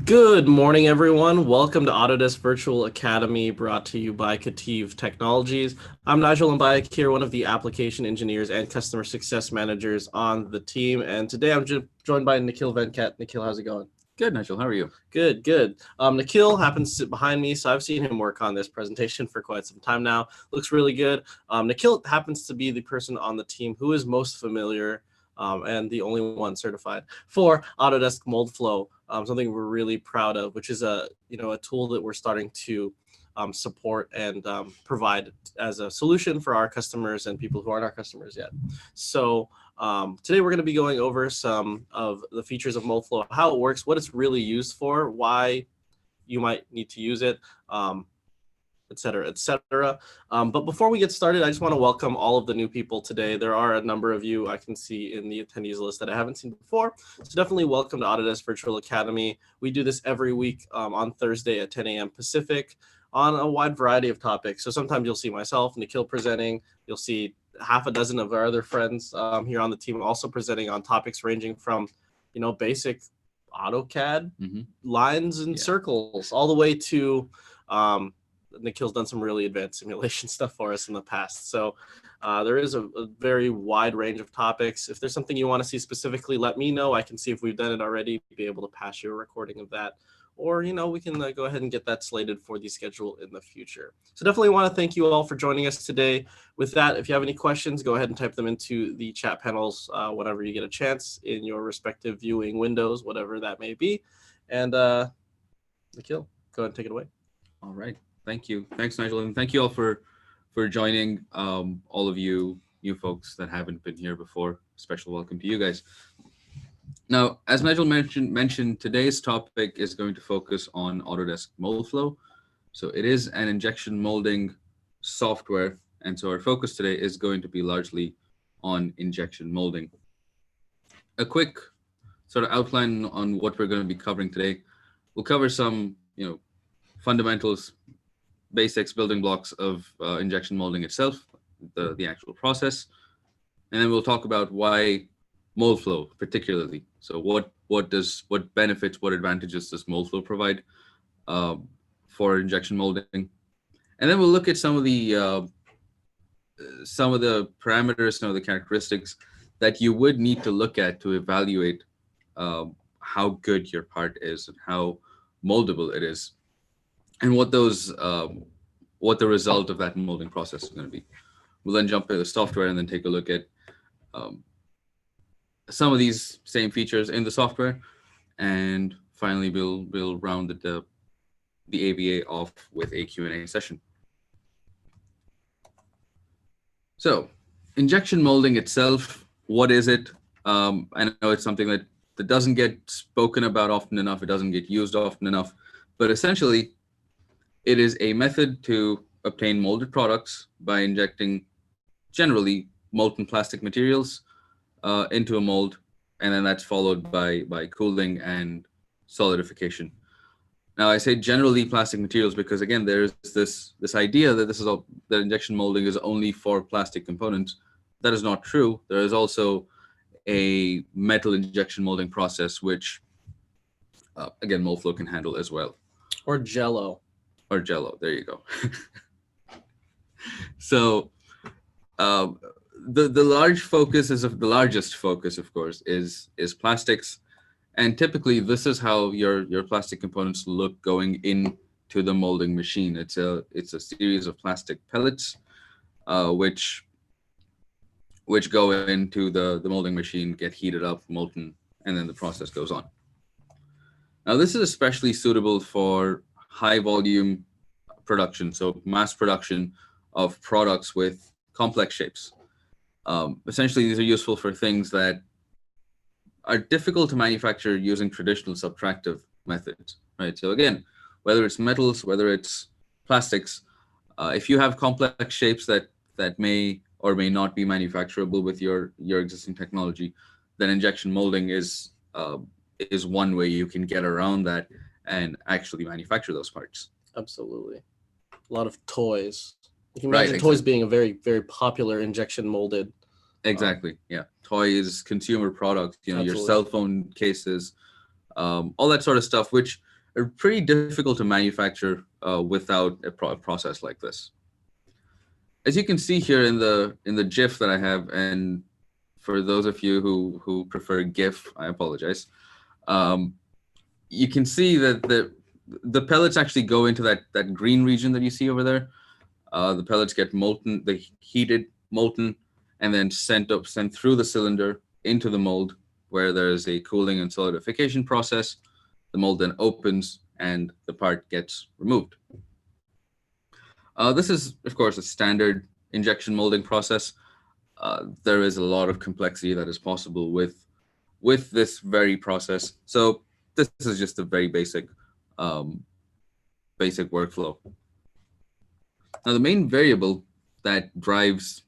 Good morning, everyone. Welcome to Autodesk Virtual Academy, brought to you by Cative Technologies. I'm Nigel Mbayak here, one of the application engineers and customer success managers on the team. And today I'm joined by Nikhil Venkat. Nikhil, how's it going? Good, Nigel. How are you? Good, good. Nikhil happens to sit behind me, so I've seen him work on this presentation for quite some time now. Looks really good. Nikhil happens to be the person on the team who is most familiar and the only one certified for Autodesk Moldflow, something we're really proud of, which is a tool that we're starting to support and provide as a solution for our customers and people who aren't our customers yet. So today we're going to be going over some of the features of Moldflow, how it works, what it's really used for, why you might need to use it, et cetera, et cetera. But before we get started, I just want to welcome all of the new people today. There are a number of you I can see in the attendees list that I haven't seen before. So definitely welcome to Autodesk Virtual Academy. We do this every week on Thursday at 10 a.m. Pacific on a wide variety of topics. So sometimes you'll see myself, Nikhil, presenting. You'll see half a dozen of our other friends here on the team also presenting on topics ranging from, basic AutoCAD lines and circles all the way to Nikhil's done some really advanced simulation stuff for us in the past. So there is a very wide range of topics. If there's something you want to see specifically, let me know. I can see if we've done it already, be able to pass you a recording of that. Or, we can go ahead and get that slated for the schedule in the future. So definitely want to thank you all for joining us today. With that, if you have any questions, go ahead and type them into the chat panels whenever you get a chance in your respective viewing windows, whatever that may be. And Nikhil, go ahead and take it away. All right. Thank you. Thanks, Nigel. And thank you all for joining. All of you new folks that haven't been here before. Special welcome to you guys. Now, as Nigel mentioned, today's topic is going to focus on Autodesk Moldflow. So it is an injection molding software. And so our focus today is going to be largely on injection molding. A quick sort of outline on what we're going to be covering today. We'll cover some, fundamentals, basics, building blocks of injection molding itself, the actual process. And then we'll talk about why Moldflow particularly. So what benefits, what advantages does Moldflow provide for injection molding? And then we'll look at some of the parameters, some of the characteristics that you would need to look at to evaluate how good your part is and how moldable it is, and what the result of that molding process is going to be. We'll then jump into the software and then take a look at some of these same features in the software, and finally we'll round the AVA off with a Q&A session. So, injection molding itself, what is it? I know it's something that doesn't get spoken about often enough. It doesn't get used often enough, but essentially, it is a method to obtain molded products by injecting generally molten plastic materials into a mold, and then that's followed by cooling and solidification. Now, I say generally plastic materials because, again, there's this idea that that injection molding is only for plastic components. That is not true. There is also a metal injection molding process, which, again, Moldflow can handle as well. Or Jello. There you go. So the largest focus, of course, is plastics. And typically this is how your plastic components look going into the molding machine. It's a series of plastic pellets, which go into the molding machine, get heated up, molten, and then the process goes on. Now, this is especially suitable for high volume production, so mass production of products with complex shapes. Essentially, these are useful for things that are difficult to manufacture using traditional subtractive methods, right? So again, whether it's metals, whether it's plastics, if you have complex shapes that may or may not be manufacturable with your existing technology, then injection molding is one way you can get around that and actually manufacture those parts. Absolutely. A lot of toys. You can imagine toys being a very, very popular injection molded. Exactly. Yeah. Toys, consumer products, your cell phone cases, all that sort of stuff, which are pretty difficult to manufacture without a process like this. As you can see here in the GIF that I have, and for those of you who prefer GIF, I apologize. You can see that the pellets actually go into that green region that you see over there. The pellets get molten, they heated, molten, and then sent through the cylinder into the mold, where there is a cooling and solidification process. The mold then opens and the part gets removed. This is, of course, a standard injection molding process. There is a lot of complexity that is possible with this very process. So this is just a very basic workflow. Now, the main variable that drives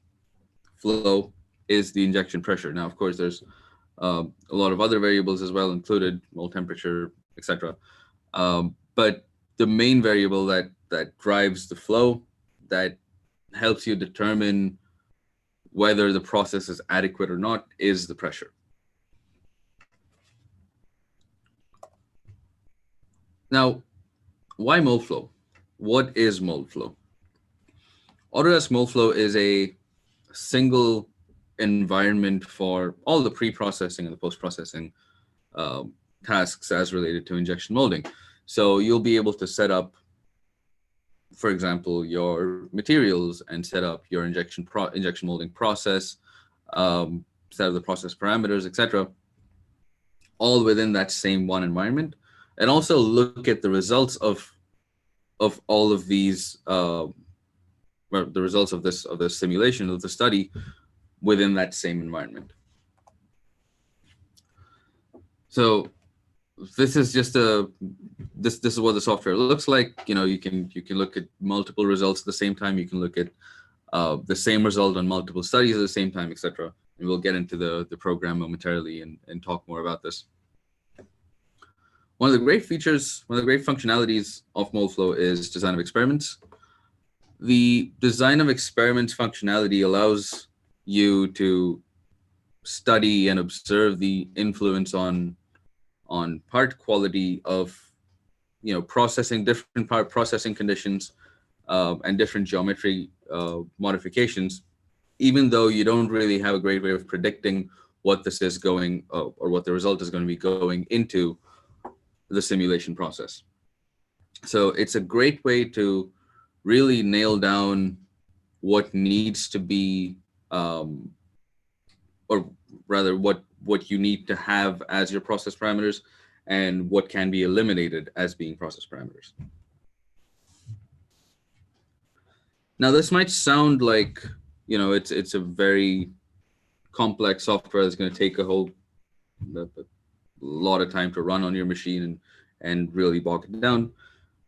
flow is the injection pressure. Now, of course, there's a lot of other variables as well included, mold temperature, etc. But the main variable that drives the flow, that helps you determine whether the process is adequate or not, is the pressure. Now, why Moldflow? What is Moldflow? Autodesk Moldflow is a single environment for all the pre-processing and the post-processing tasks as related to injection molding. So you'll be able to set up, for example, your materials and set up your injection molding process, set up the process parameters, etc., all within that same one environment, and also look at the results of all of these, the results of this simulation, of the study, within that same environment. So this is just this is what the software looks like. You know, you can look at multiple results at the same time. You can look at the same result on multiple studies at the same time, etc. And we'll get into the program momentarily and talk more about this. One of the great features, one of the great functionalities of Moldflow is design of experiments. The design of experiments functionality allows you to study and observe the influence on part quality of, you know, processing, different part processing conditions and different geometry modifications, even though you don't really have a great way of predicting what this is going or what the result is going to be going into the simulation process. So it's a great way to really nail down what needs to be, or rather what you need to have as your process parameters and what can be eliminated as being process parameters. Now, this might sound like, you know, it's a very complex software that's going to take a lot of time to run on your machine and really bog it down.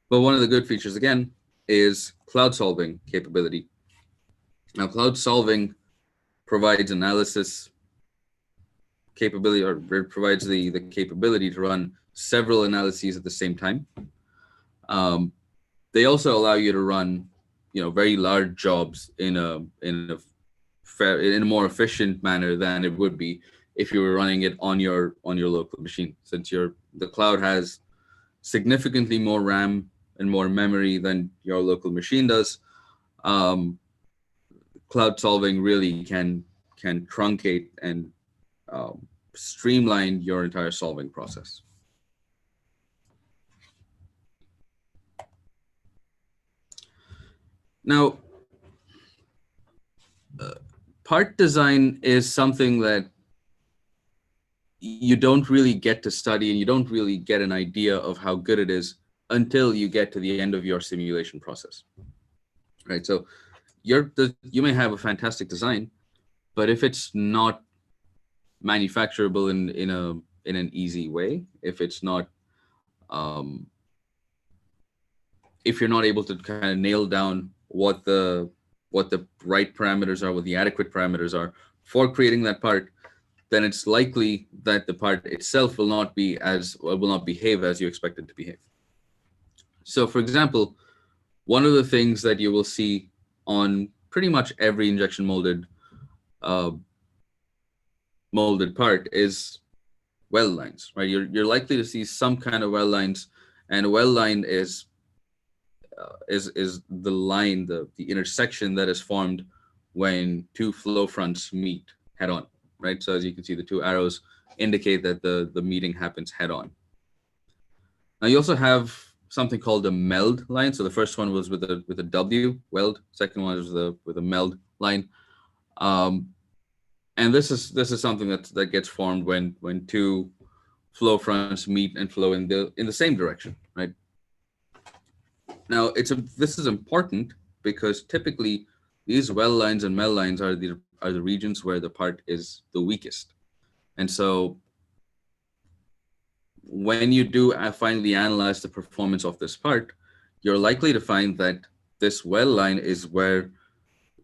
But one of the good features, again, is cloud solving capability. Now, cloud solving provides analysis capability, or it provides the capability to run several analyses at the same time. They also allow you to run, you know, very large jobs in a more efficient manner than it would be if you were running it on your local machine. Since the cloud has significantly more RAM and more memory than your local machine does, cloud solving really can truncate and streamline your entire solving process. Now, part design is something that you don't really get to study, and you don't really get an idea of how good it is until you get to the end of your simulation process, right? So you may have a fantastic design, but if it's not manufacturable in an easy way, if it's not, if you're not able to kind of nail down what the right parameters are, what the adequate parameters are for creating that part, then it's likely that the part itself will not behave as you expect it to behave. So, for example, one of the things that you will see on pretty much every injection molded part is well lines, right? You're likely to see some kind of well lines, and a well line is the line, the intersection that is formed when two flow fronts meet head on, right? So as you can see, the two arrows indicate that the meeting happens head on. Now you also have something called a meld line. So the first one was with a W, weld. Second one is with a meld line. And this is something that gets formed when two flow fronts meet and flow in the same direction, right? Now this is important because typically these well lines and meld lines are the regions where the part is the weakest. And so when you do finally analyze the performance of this part, you're likely to find that this well line is where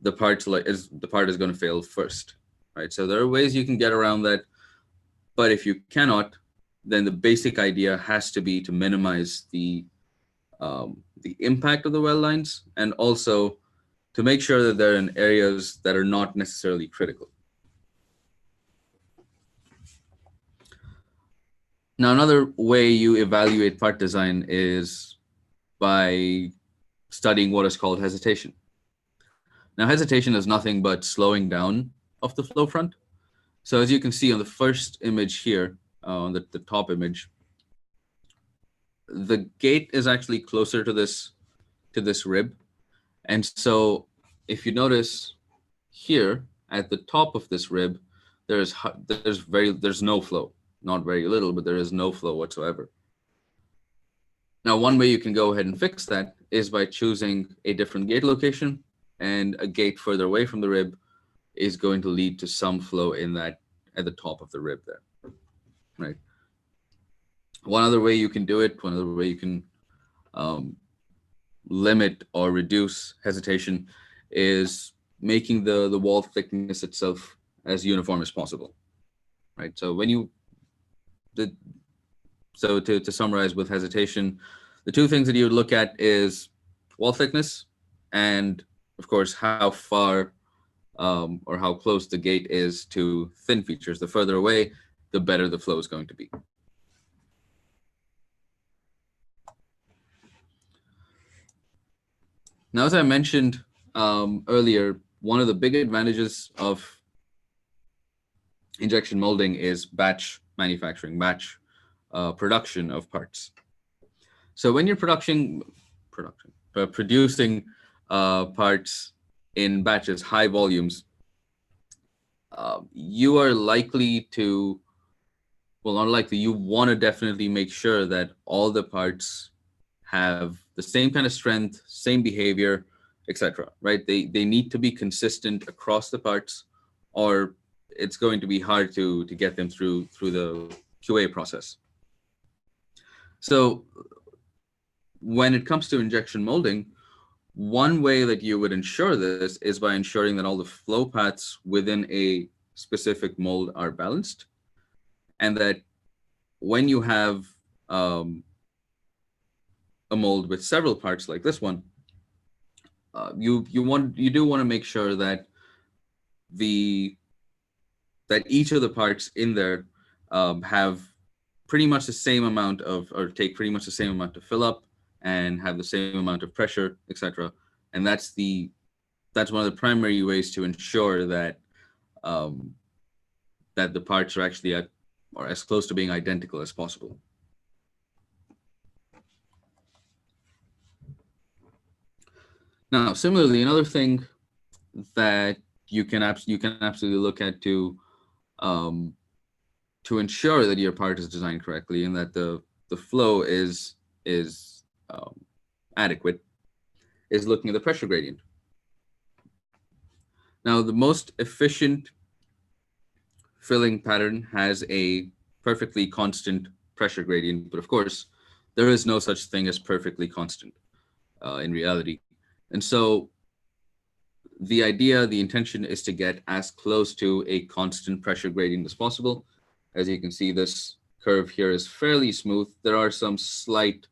the part is going to fail first, right? So there are ways you can get around that, but if you cannot, then the basic idea has to be to minimize the impact of the well lines, and also to make sure that they're in areas that are not necessarily critical. Now, another way you evaluate part design is by studying what is called hesitation. Now, hesitation is nothing but slowing down of the flow front. So as you can see on the first image here, on the top image, the gate is actually closer to this rib. And so if you notice here at the top of this rib, there's no flow. Not very little, but there is no flow whatsoever. Now, one way you can go ahead and fix that is by choosing a different gate location, and a gate further away from the rib is going to lead to some flow in that at the top of the rib there, right? One other way you can do it, one other way you can limit or reduce hesitation is making the wall thickness itself as uniform as possible, right? So to summarize with hesitation, the two things that you would look at is wall thickness and, of course, how far or how close the gate is to thin features. The further away, the better the flow is going to be. Now, as I mentioned earlier, one of the big advantages of injection molding is batch manufacturing, batch production of parts. So when you're producing parts in batches, high volumes, you are likely to, well, not likely, you want to definitely make sure that all the parts have the same kind of strength, same behavior, etc. Right? They need to be consistent across the parts, or it's going to be hard to get them through the QA process. So when it comes to injection molding, one way that you would ensure this is by ensuring that all the flow paths within a specific mold are balanced, and that when you have a mold with several parts like this one, you do want to make sure that that each of the parts in there have pretty much the same amount of, or take pretty much the same amount to fill up and have the same amount of pressure, etc. And that's one of the primary ways to ensure that that the parts are actually at or as close to being identical as possible. Now, similarly, another thing that you can absolutely look at to ensure that your part is designed correctly and that the flow is adequate is looking at the pressure gradient. Now, the most efficient filling pattern has a perfectly constant pressure gradient, but of course, there is no such thing as perfectly constant in reality. And so the intention is to get as close to a constant pressure gradient as possible. As you can see, this curve here is fairly smooth. There are some slight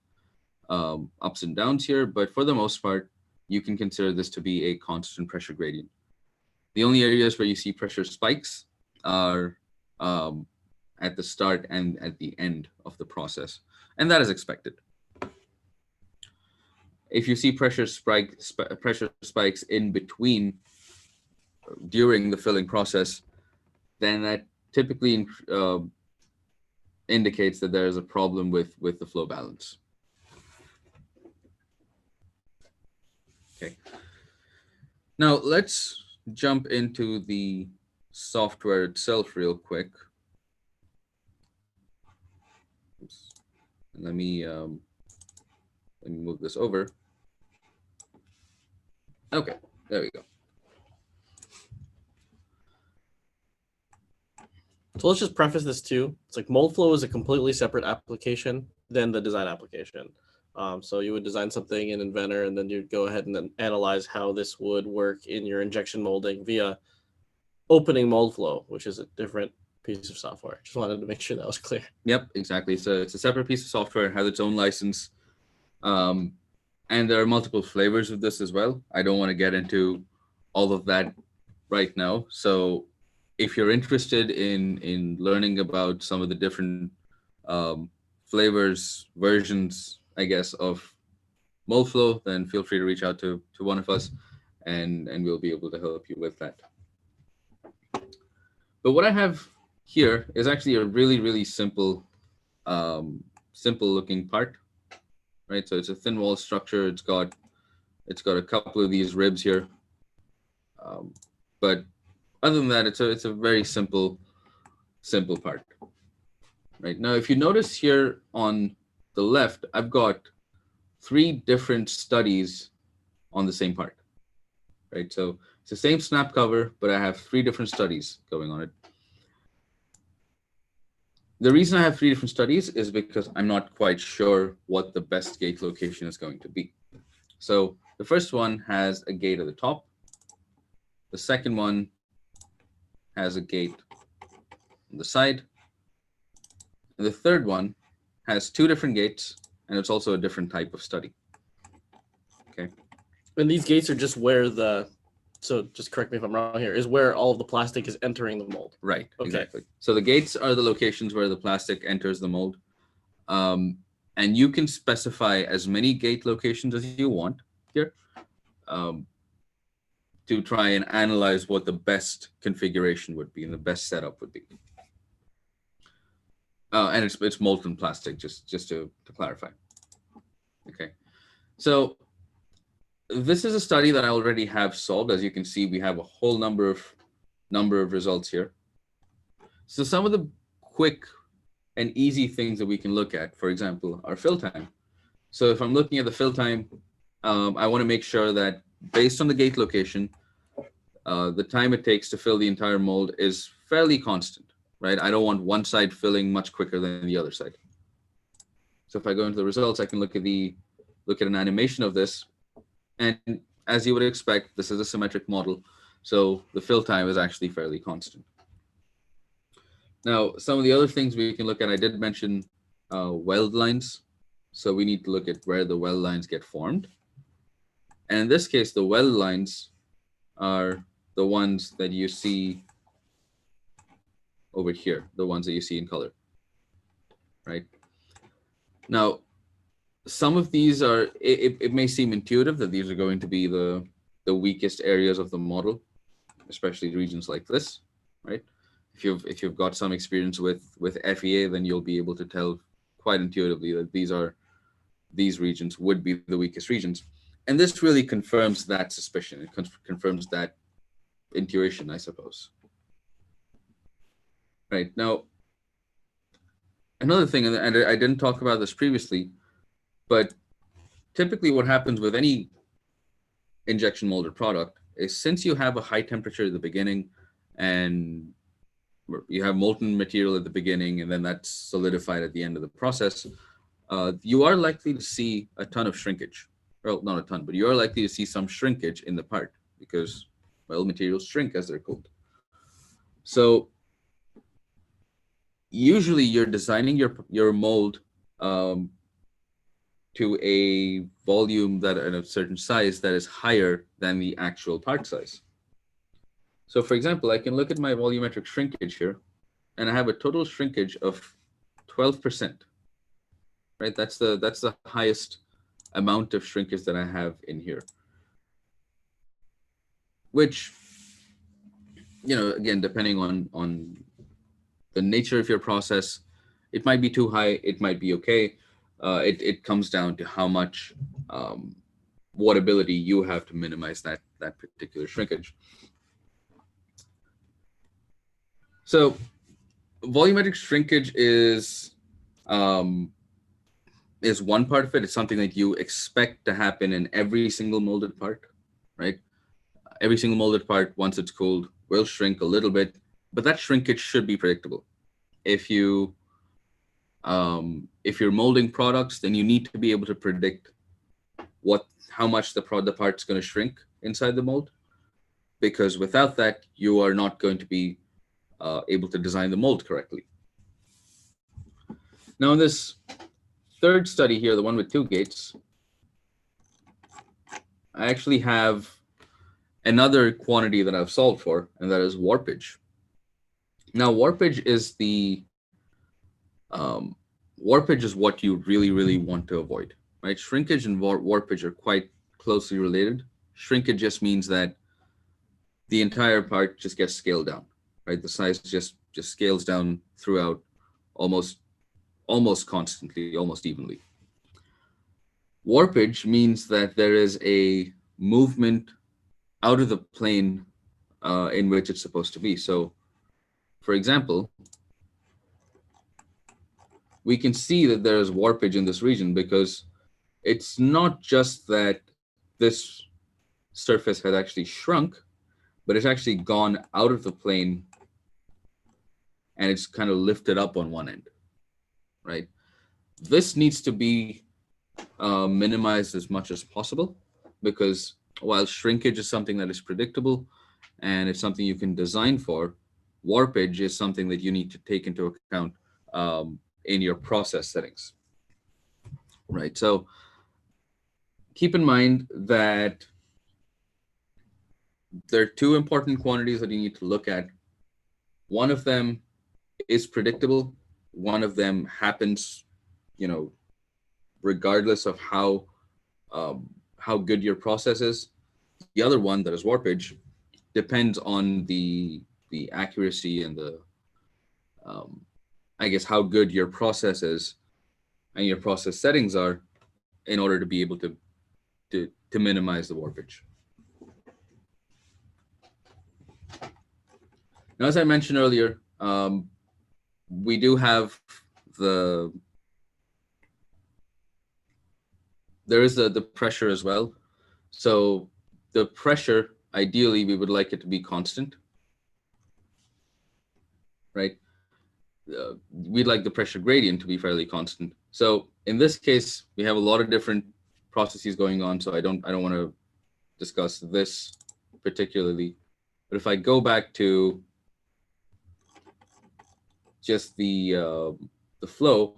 ups and downs here, but for the most part, you can consider this to be a constant pressure gradient. The only areas where you see pressure spikes are at the start and at the end of the process. And that is expected. If you see pressure spikes in between during the filling process, then that typically indicates that there is a problem with the flow balance. Okay. Now let's jump into the software itself real quick. Oops. Let me move this over. Okay, there we go. So let's just preface this too. It's like Moldflow is a completely separate application than the design application. So you would design something in Inventor, and then you'd go ahead and then analyze how this would work in your injection molding via opening Moldflow, which is a different piece of software. Just wanted to make sure that was clear. Yep, exactly. So it's a separate piece of software, it has its own license. And there are multiple flavors of this as well. I don't want to get into all of that right now. So if you're interested in learning about some of the different flavors, versions, I guess, of Moldflow, then feel free to reach out to one of us, and we'll be able to help you with that. But what I have here is actually a really, really simple looking part, right? So it's a thin wall structure. It's got a couple of these ribs here, but other than that, it's a very simple part. Right now, if you notice here on the left, I've got 3 different studies on the same part. Right, so it's the same snap cover, but I have 3 different studies going on it. The reason I have 3 different studies is because I'm not quite sure what the best gate location is going to be. So the first one has a gate at the top. The second one has a gate on the side. And the third one has 2 different gates, and it's also a different type of study. Okay. And these gates are just where so just correct me if I'm wrong here, is where all of the plastic is entering the mold. Right, okay. Exactly. So the gates are the locations where the plastic enters the mold. And you can specify as many gate locations as you want here to try and analyze what the best configuration would be and the best setup would be. And it's molten plastic, just to clarify. Okay, so this is a study that I already have solved. As you can see, we have a whole number of results here. So some of the quick and easy things that we can look at, for example, are fill time. So if I'm looking at the fill time, I want to make sure that based on the gate location, the time it takes to fill the entire mold is fairly constant. Right? I don't want one side filling much quicker than the other side. So if I go into the results, I can look at an animation of this. And as you would expect, this is a symmetric model. So the fill time is actually fairly constant. Now, some of the other things we can look at, I did mention weld lines. So we need to look at where the weld lines get formed. And in this case, the weld lines are the ones that you see over here, the ones that you see in color, right? Now, some of these are, it may seem intuitive that these are going to be the weakest areas of the model, especially regions like this, right? If you've got some experience with FEA, then you'll be able to tell quite intuitively that these regions would be the weakest regions. And this really confirms that suspicion. It confirms that intuition, I suppose. Right, now, another thing, and I didn't talk about this previously, but typically what happens with any injection molded product is since you have a high temperature at the beginning and you have molten material at the beginning and then that's solidified at the end of the process, you are likely to see a ton of shrinkage. Well, not a ton, but you are likely to see some shrinkage in the part because, well, materials shrink as they're cooled. So usually you're designing your mold to a volume that at a certain size that is higher than the actual part size. So for example, I can look at my volumetric shrinkage here, and I have a total shrinkage of 12%, right? That's the highest amount of shrinkage that I have in here, which, again, depending on the nature of your process, it might be too high, it might be okay. It comes down to how much, what ability you have to minimize that particular shrinkage. So volumetric shrinkage is one part of it. It's something that you expect to happen in every single molded part, right? Every single molded part, once it's cooled, will shrink a little bit, but that shrinkage should be predictable. If you're molding products, then you need to be able to predict how much the part's going to shrink inside the mold, because without that, you are not going to be able to design the mold correctly. Now, in this third study here, the one with 2 gates, I actually have another quantity that I've solved for, and that is warpage. Now, warpage is what you really, really want to avoid, right? Shrinkage and warpage are quite closely related. Shrinkage just means that the entire part just gets scaled down, right? The size just scales down throughout almost constantly, almost evenly. Warpage means that there is a movement out of the plane in which it's supposed to be. So, for example, we can see that there is warpage in this region because it's not just that this surface has actually shrunk, but it's actually gone out of the plane and it's kind of lifted up on one end, right? This needs to be minimized as much as possible, because while shrinkage is something that is predictable and it's something you can design for, warpage is something that you need to take into account in your process settings, right? So keep in mind that there are 2 important quantities that you need to look at. One of them is predictable. One of them happens, regardless of how good your process is. The other one, that is warpage, depends on the accuracy and the how good your process is and your process settings are in order to be able to minimize the warpage. Now, as I mentioned earlier, we do have there is the pressure as well. So the pressure, ideally, we would like it to be constant, right? We'd like the pressure gradient to be fairly constant. So in this case, we have a lot of different processes going on. So I don't want to discuss this particularly. But if I go back to just the flow,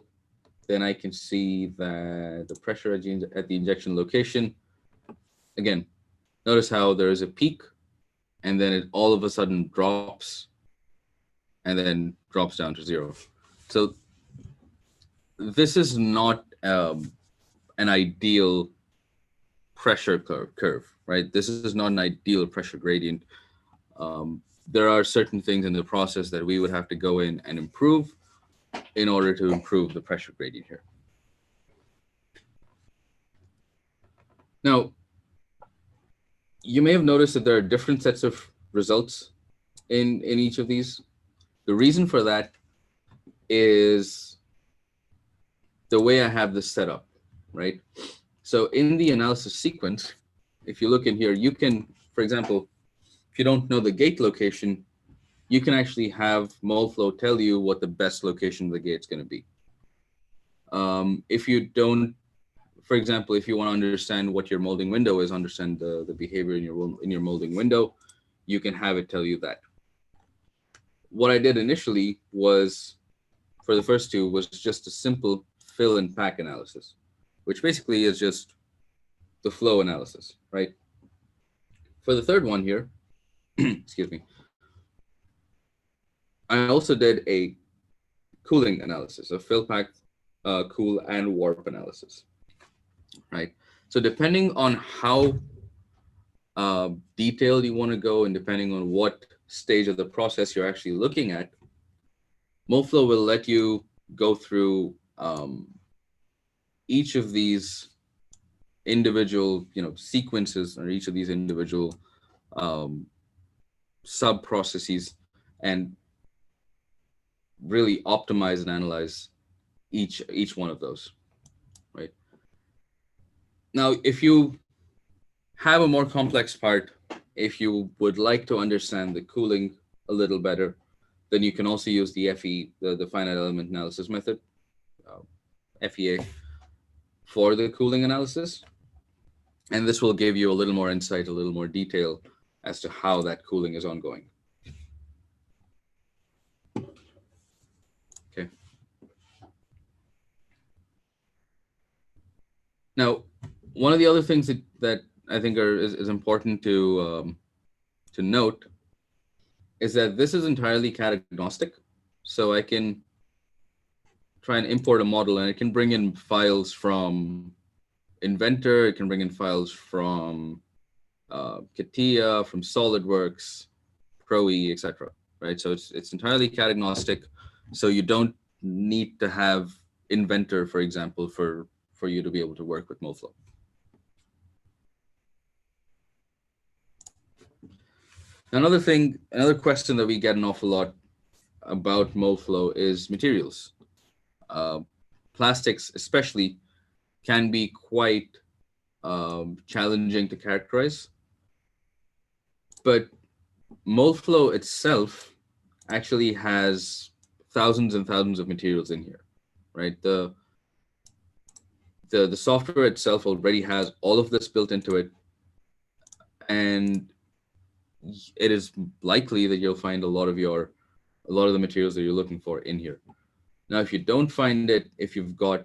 then I can see that the pressure at the injection location, again, notice how there is a peak and then it all of a sudden drops and then drops down to 0. So this is not an ideal pressure curve, right? This is not an ideal pressure gradient. There are certain things in the process that we would have to go in and improve in order to improve the pressure gradient here. Now, you may have noticed that there are different sets of results in each of these. The reason for that is the way I have this set up, right? So in the analysis sequence, if you look in here, you can, for example, if you don't know the gate location, you can actually have Moldflow tell you what the best location of the gate is going to be. If you don't, for example, if you want to understand what your molding window is, understand the behavior in your molding window, you can have it tell you that. What I did initially was, for the first 2, was just a simple fill and pack analysis, which basically is just the flow analysis, right? For the third one here, excuse me, I also did a cooling analysis, a fill pack, cool and warp analysis, right? So depending on how detailed you want to go and depending on what stage of the process you're actually looking at, Moldflow will let you go through each of these individual, sequences, or each of these individual sub processes, and really optimize and analyze each one of those, right? Now, if you have a more complex part, if you would like to understand the cooling a little better, then you can also use the FE, the finite element analysis method, FEA, for the cooling analysis. And this will give you a little more insight, a little more detail as to how that cooling is ongoing. Okay. Now, one of the other things that I think is important to note is that this is entirely CAD agnostic. So I can try and import a model and it can bring in files from Inventor, it can bring in files from CATIA, from SolidWorks, Pro-E, etc. Right? So it's entirely CAD agnostic. So you don't need to have Inventor, for example, for you to be able to work with Moldflow. Another question that we get an awful lot about Moldflow is materials. Plastics, especially, can be quite challenging to characterize. But Moldflow itself actually has thousands and thousands of materials in here, right? The software itself already has all of this built into it, and it is likely that you'll find a lot of the materials that you're looking for in here. Now, if you don't find it, if you've got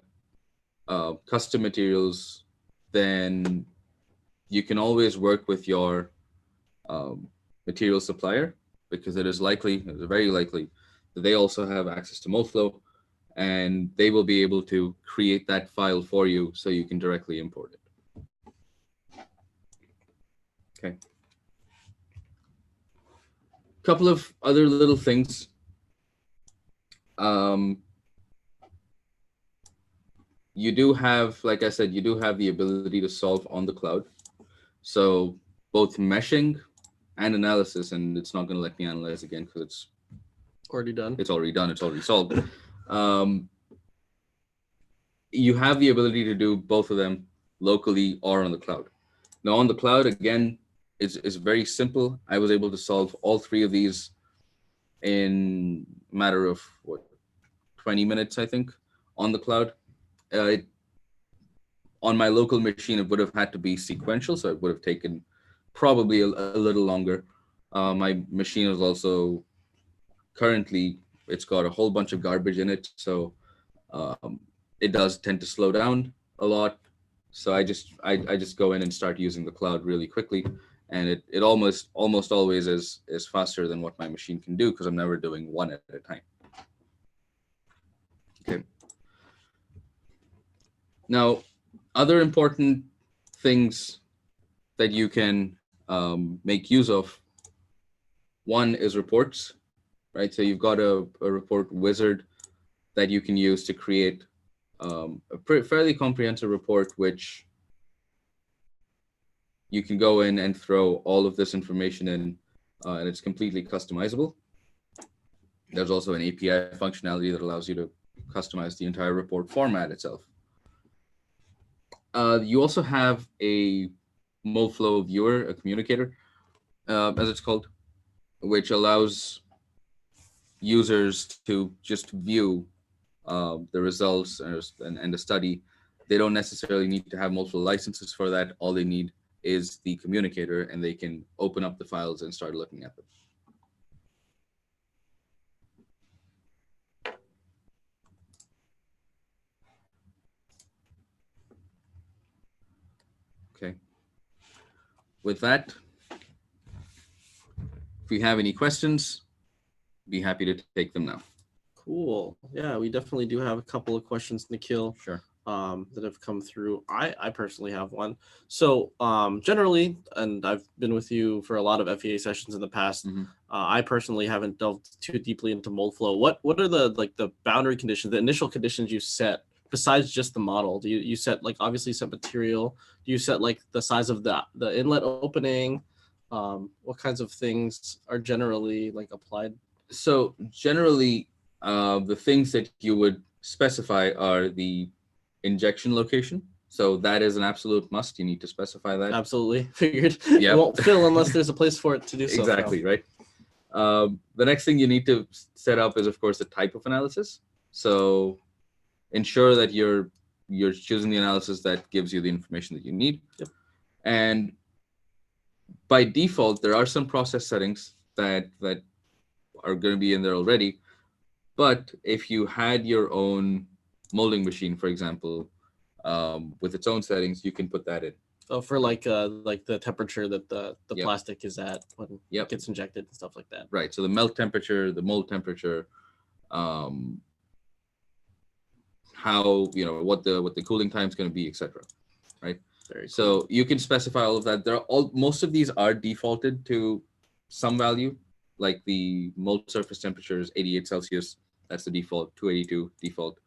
custom materials, then you can always work with your material supplier, because it is very likely that they also have access to Moldflow, and they will be able to create that file for you so you can directly import it. Okay. Couple of other little things. You do have, like I said, you do have the ability to solve on the cloud. So both meshing and analysis, and it's not going to let me analyze again because it's already done. It's already done. It's already solved. You have the ability to do both of them locally or on the cloud. Now on the cloud, again, is very simple. I was able to solve all three of these in a matter of 20 minutes, I think, on the cloud. On my local machine, it would have had to be sequential, so it would have taken probably a little longer. My machine is also currently, it's got a whole bunch of garbage in it, so it does tend to slow down a lot. So I just go in and start using the cloud really quickly, and it almost always is faster than what my machine can do, because I'm never doing one at a time. Okay. Now, other important things that you can make use of, one is reports, right? So you've got a report wizard that you can use to create a fairly comprehensive report, which you can go in and throw all of this information in, and it's completely customizable. There's also an API functionality that allows you to customize the entire report format itself. You also have a Moldflow viewer, a communicator, as it's called, which allows users to just view the results and the study. They don't necessarily need to have multiple licenses for that. All they need is the communicator, and they can open up the files and start looking at them. Okay. With that, if you have any questions, be happy to take them now. Cool. Yeah, we definitely do have a couple of questions, Nikhil, Sure. that have come through. I personally have one. So generally, and I've been with you for a lot of FEA sessions in the past. I personally haven't delved too deeply into Moldflow. What are the boundary conditions, the initial conditions you set besides just the model? Do you set obviously set material? Do you set the size of the inlet opening? What kinds of things are generally applied? So generally, the things that you would specify are the injection location. So that is an absolute must. You need to specify that. Absolutely. Figured. Yep. It won't fill unless there's a place for it to do so. Exactly, right? The next thing you need to set up is, of course, the type of analysis. So ensure that you're choosing the analysis that gives you the information that you need. Yep. And by default, there are some process settings that are going to be in there already. But if you had your own molding machine, for example, with its own settings, you can put that in. Oh, for the temperature that the Yep. plastic is at when it gets injected and stuff like that. Right. So the melt temperature, the mold temperature, how what the cooling time is going to be, etc. Right. Very so cool. You can specify all of that. Most of these are defaulted to some value, like the mold surface temperature is 88 Celsius. That's the default. 282 default.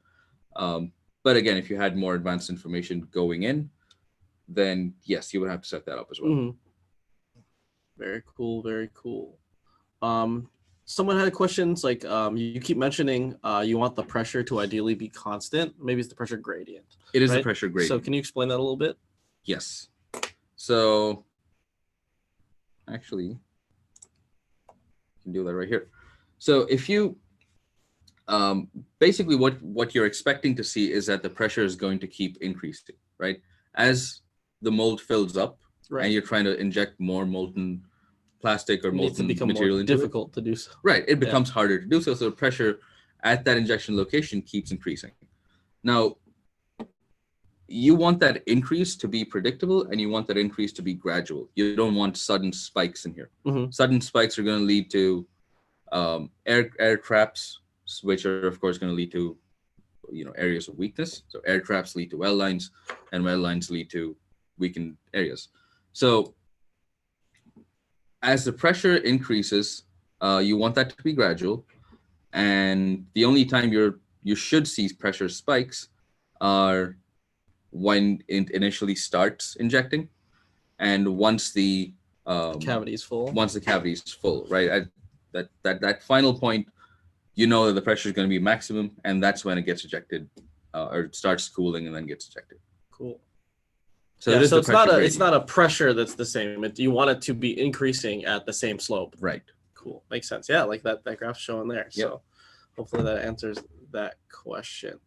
But again, if you had more advanced information going in, then yes, you would have to set that up as well. Mm-hmm. Very cool. Very cool. Someone had questions you keep mentioning you want the pressure to ideally be constant. Maybe it's the pressure gradient. It is right? the pressure gradient. So can you explain that a little bit? Yes. So actually, you can do that right here. So if you basically what you're expecting to see is that the pressure is going to keep increasing, right? As the mold fills up, right, and you're trying to inject more molten plastic or molten material into it. Difficult to do so. Right, it becomes harder to do so. So the pressure at that injection location keeps increasing. Now, you want that increase to be predictable, and you want that increase to be gradual. You don't want sudden spikes in here. Mm-hmm. Sudden spikes are going to lead to air traps, which are of course going to lead to areas of weakness. So air traps lead to well lines, and well lines lead to weakened areas. So as the pressure increases, you want that to be gradual, and the only time you should see pressure spikes are when it initially starts injecting, and once the cavity is full. Once the cavity is full, right? At that final point, you know that the pressure is going to be maximum, and that's when it gets ejected, or it starts cooling and then gets ejected. Cool. So, so it's not a pressure that's the same. You want it to be increasing at the same slope. Right. Cool. Makes sense. Yeah, like that graph's showing there. Yep. So hopefully that answers that question.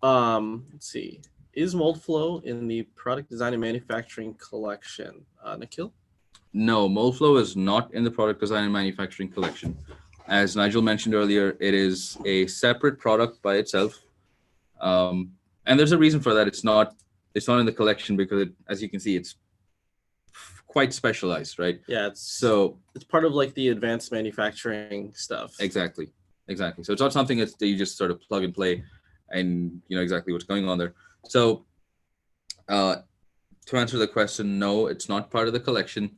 Let's see. Is Moldflow in the product design and manufacturing collection? Nikhil? No, Moldflow is not in the product design and manufacturing collection. As Nigel mentioned earlier, it is a separate product by itself. And there's a reason for that. It's not in the collection because as you can see, it's quite specialized, right? Yeah, it's part of the advanced manufacturing stuff. Exactly. So it's not something that you just sort of plug and play and you know exactly what's going on there. So to answer the question, no, it's not part of the collection.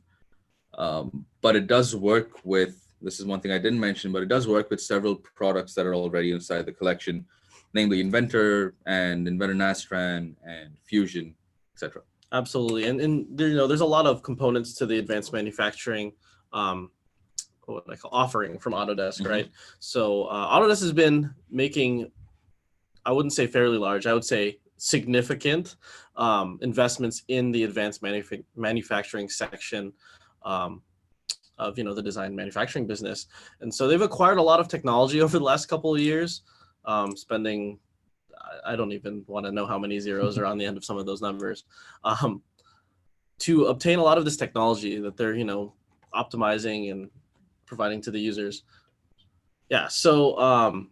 But it does work with, this is one thing I didn't mention, but it does work with several products that are already inside the collection, namely Inventor and Inventor Nastran and Fusion, etc. Absolutely. And there's a lot of components to the advanced manufacturing offering from Autodesk, mm-hmm. right? So Autodesk has been making, I wouldn't say fairly large, I would say significant investments in the advanced manufacturing section of the design manufacturing business. And so they've acquired a lot of technology over the last couple of years, spending, I don't even want to know how many zeros are on the end of some of those numbers, to obtain a lot of this technology that they're optimizing and providing to the users. Yeah, so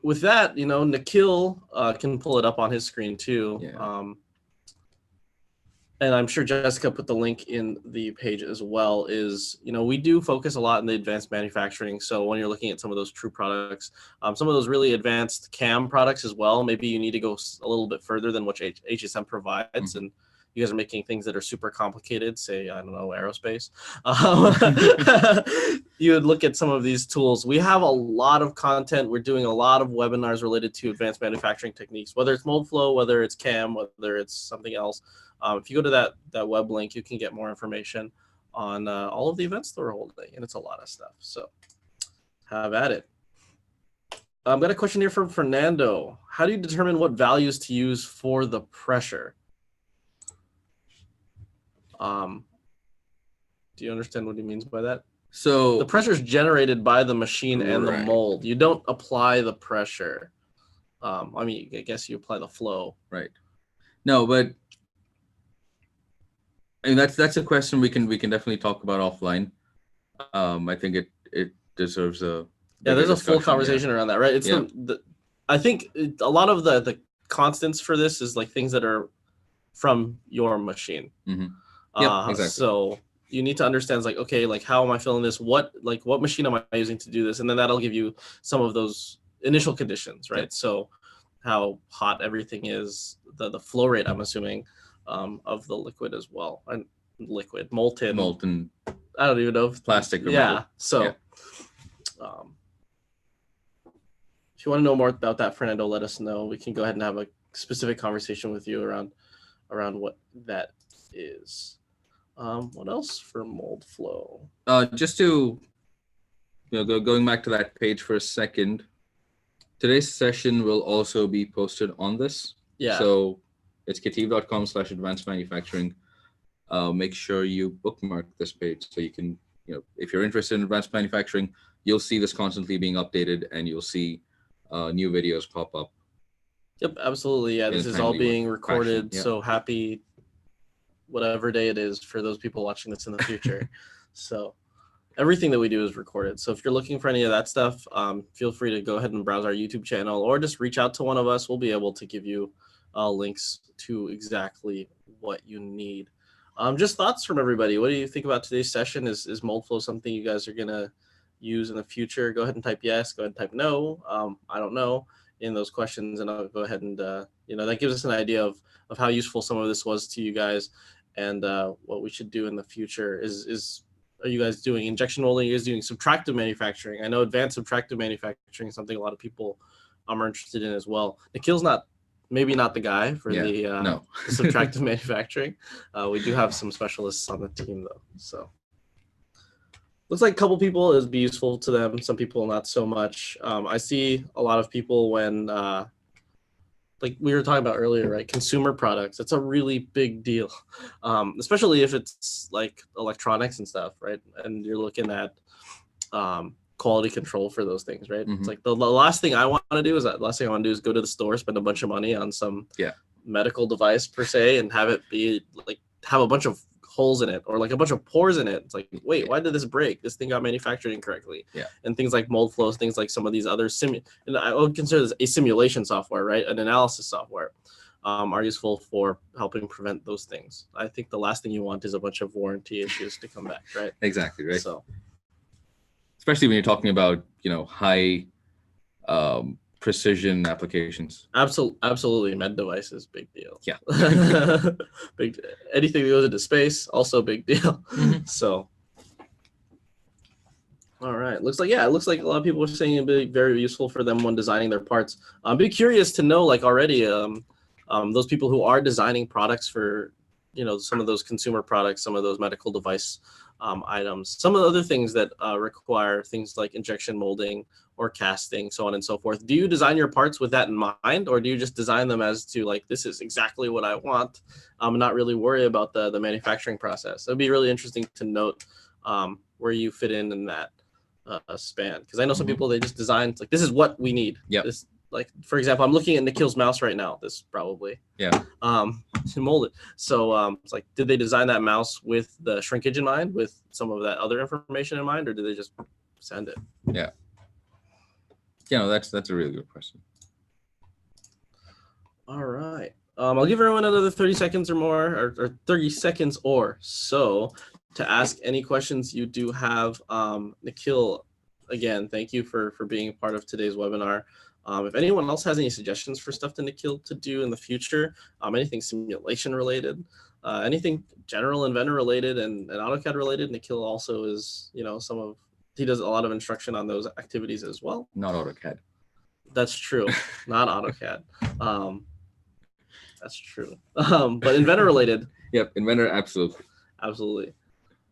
with that, Nikhil can pull it up on his screen too. Yeah. and I'm sure Jessica put the link in the page as well, is, we do focus a lot in the advanced manufacturing. So when you're looking at some of those true products, some of those really advanced CAM products as well, maybe you need to go a little bit further than what HSM provides. And you guys are making things that are super complicated, say, I don't know, aerospace. You would look at some of these tools. We have a lot of content. We're doing a lot of webinars related to advanced manufacturing techniques, whether it's Moldflow, whether it's CAM, whether it's something else. If you go to that web link, you can get more information on all of the events that we're holding, and it's a lot of stuff. So have at it. I've got a question here from Fernando. How do you determine what values to use for the pressure? Do you understand what he means by that? So the pressure is generated by the machine and the mold. You don't apply the pressure. I mean, I guess you apply the flow. Right. No, but I mean that's a question we can definitely talk about offline. I think it deserves a there's a full conversation around that, right? It's I think a lot of the constants for this is like things that are from your machine. Exactly. So you need to understand, like, okay, like, how am I filling this? What machine am I using to do this? And then that'll give you some of those initial conditions, right? So how hot everything is, the flow rate, I'm assuming, of the liquid as well. And molten. I don't even know if plastic. Or metal. So if you want to know more about that, Fernando, let us know. We can go ahead and have a specific conversation with you around what that is. What else for Moldflow? Just to going back to that page for a second, today's session will also be posted on this. So it's kativ.com/advanced manufacturing. Make sure you bookmark this page so you can, if you're interested in advanced manufacturing, you'll see this constantly being updated and you'll see new videos pop up. Yep, absolutely. Yeah, this is all being recorded. So happy whatever day it is for those people watching this in the future. So everything that we do is recorded. So if you're looking for any of that stuff, feel free to go ahead and browse our YouTube channel or just reach out to one of us. We'll be able to give you links to exactly what you need. Just thoughts from everybody. What do you think about today's session? Is Moldflow something you guys are going to use in the future? Go ahead and type yes. Go ahead and type no. I don't know in those questions, and I'll go ahead and, that gives us an idea of how useful some of this was to you guys. And what we should do in the future are you guys doing injection molding? Are you guys doing subtractive manufacturing? I know advanced subtractive manufacturing is something a lot of people are interested in as well. Nikhil's maybe not the guy for the subtractive manufacturing. We do have some specialists on the team though. So looks like a couple people it'd be useful to them. Some people not so much. I see a lot of people when like we were talking about earlier, right? Consumer products, it's a really big deal, especially if it's like electronics and stuff, right? And you're looking at quality control for those things, right? It's like the last thing I want to do is go to the store, spend a bunch of money on some medical device per se, and have it be like have a bunch of holes in it or like a bunch of pores in it. It's like, wait, why did this break? This thing got manufactured incorrectly. And things like Moldflow, things like some of these other and I would consider this a simulation software, right? An analysis software are useful for helping prevent those things. I think the last thing you want is a bunch of warranty issues to come back, right? Exactly, right. So especially when you're talking about, high precision applications. Absolutely. Med devices, big deal. Yeah. Anything that goes into space, also big deal. So, all right. Looks like a lot of people are saying it'd be very useful for them when designing their parts. I'm be curious to know, like already, those people who are designing products for, some of those consumer products, some of those medical device items, some of the other things that require things like injection molding or casting, so on and so forth. Do you design your parts with that in mind, or do you just design them as to like, this is exactly what I want, and not really worry about the manufacturing process? It'd be really interesting to note where you fit in that span, because I know some people, they just design like, this is what we need. This, like, for example, I'm looking at Nikhil's mouse right now. This probably to mold it. So it's like, did they design that mouse with the shrinkage in mind, with some of that other information in mind, or did they just send it? That's a really good question. All right. I'll give everyone another 30 seconds or more, or 30 seconds or so to ask any questions you do have. Nikhil, again, thank you for being a part of today's webinar. If anyone else has any suggestions for stuff to Nikhil to do in the future, anything simulation related, anything general inventor related and AutoCAD related, Nikhil also is, he does a lot of instruction on those activities as well. Not AutoCAD. That's true. Not AutoCAD. That's true. But inventor related. Yep, inventor, absolutely. Absolutely.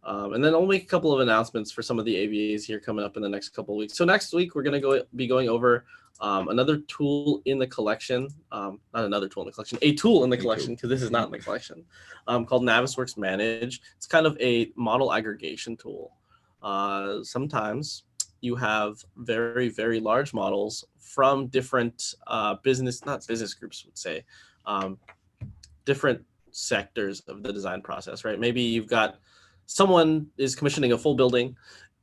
And then I'll make a couple of announcements for some of the AVAs here coming up in the next couple of weeks. So next week, we're going to be going over another tool in the collection. Not another tool in the collection, a tool in the collection, because this is not in the collection, called Navisworks Manage. It's kind of a model aggregation tool. Sometimes you have very, very large models from different not business groups would say, different sectors of the design process, right? Maybe you've got someone is commissioning a full building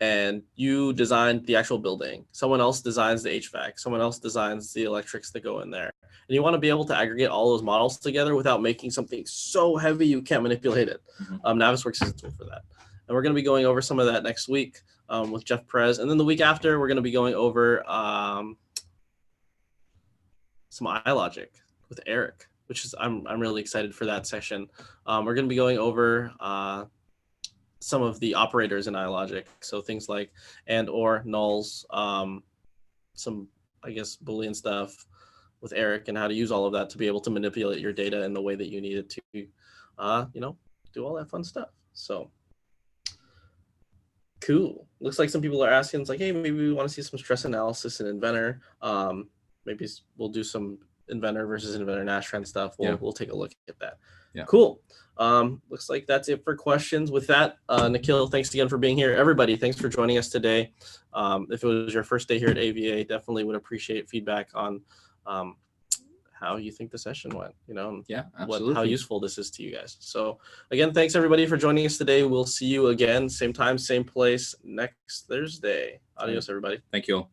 and you designed the actual building. Someone else designs the HVAC. Someone else designs the electrics that go in there. And you want to be able to aggregate all those models together without making something so heavy you can't manipulate it. Navisworks is a tool for that. And we're going to be going over some of that next week with Jeff Perez. And then the week after, we're going to be going over some iLogic with Eric, which is I'm really excited for that session. We're going to be going over some of the operators in iLogic, so things like and or nulls, some I guess Boolean stuff with Eric, and how to use all of that to be able to manipulate your data in the way that you need it to, do all that fun stuff. So cool. Looks like some people are asking, it's like, hey, maybe we want to see some stress analysis in Inventor. Maybe we'll do some Inventor versus Inventor Nastran stuff. We'll take a look at that. Yeah. Cool. Looks like that's it for questions. With that, Nikhil, thanks again for being here. Everybody, thanks for joining us today. If it was your first day here at AVA, definitely would appreciate feedback on how you think the session went, how useful this is to you guys. So again, thanks everybody for joining us today. We'll see you again, same time, same place next Thursday. Adios, everybody. Thank you all.